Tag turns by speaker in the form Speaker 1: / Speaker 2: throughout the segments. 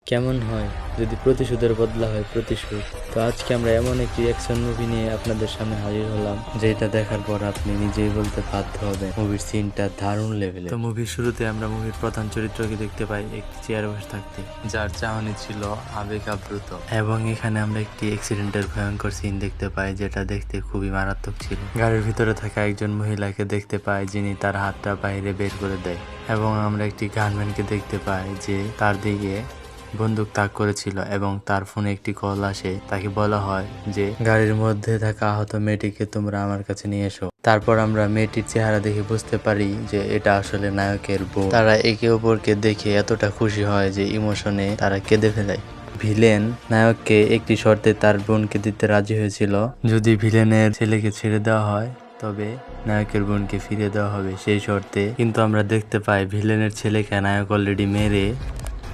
Speaker 1: কেমন হয় যদি প্রতিশোধের বদলা হয় প্রতিশোধ। তো আজকে আমরা এমন একটি অ্যাকশন মুভি নিয়ে আপনাদের সামনে হাজির হলাম, যেটা দেখার পর আপনি নিজেই বলতে বাধ্য হবেন মুভির সিনটা দারুণ লেভেলের। তো মুভির শুরুতে আমরা মুভির প্রধান চরিত্রকে দেখতে পাই একটি চেয়ারে বসে থাকতে, যার চাহনি ছিল আবেগ আপ্লুত। এবং এখানে আমরা একটি অ্যাক্সিডেন্টের ভয়ঙ্কর সিন দেখতে পাই, যেটা দেখতে খুবই মারাত্মক ছিল। গাড়ির ভিতরে থাকা একজন মহিলাকে দেখতে পাই, যিনি তার হাতটা বাইরে বের করে দেয়। এবং আমরা একটি গানম্যানকে দেখতে পাই যে তার দিকে বন্দুক তাক করেছিল এবং তার ফোনে একটি কল আসে। তাকে বলা হয় যে গাড়ির মধ্যে থাকা আহত মেয়েটিকে তোমরা আমার কাছে নিয়ে এসো। তারপর আমরা মেয়েটির চেহারা দেখে বুঝতে পারি যে এটা আসলে নায়কের বউ। তারা একে অপরকে দেখে এতটা খুশি হয় যে ইমোশনে তারা কেঁদে ফেলে। ভিলেন নায়ককে একটি শর্তে তার বোনকে দিতে রাজি হয়েছিল, যদি ভিলেনের ছেলেকে ছেড়ে দেওয়া হয় তবে নায়কের বোনকে ফিরিয়ে দেওয়া হবে সেই শর্তে। কিন্তু আমরা দেখতে পাই ভিলেনের ছেলেকে নায়ক অলরেডি মেরে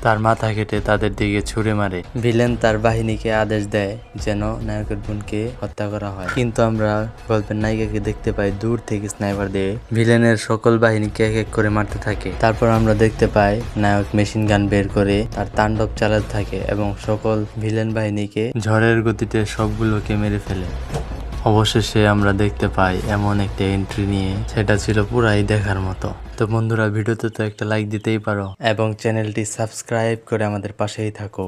Speaker 1: তার মাথা কেটে তাদের দিকে ছুড়ে মারে। ভিলেন তার বাহিনীকে আদেশ দেয় যেন নায়কের বোনকে হত্যা করা হয়, কিন্তু আমরা গল্পের নায়িকাকে দেখতে পাই দূর থেকে স্নাইপার দিয়ে ভিলেনের সকল বাহিনীকে এক এক করে মারতে থাকে। তারপর আমরা দেখতে পাই নায়ক মেশিন গান বের করে তার তাণ্ডব চালাতে থাকে এবং সকল ভিলেন বাহিনীকে ঝড়ের গতিতে সবগুলোকে মেরে ফেলে। অবশেষে আমরা দেখতে পাই এমন একটা এন্ট্রি নিয়ে, সেটা ছিল পুরাই দেখার মতো। তো বন্ধুরা, ভিডিওতে তো একটা লাইক দিতেই পারো এবং চ্যানেলটি সাবস্ক্রাইব করে আমাদের পাশেই থাকো।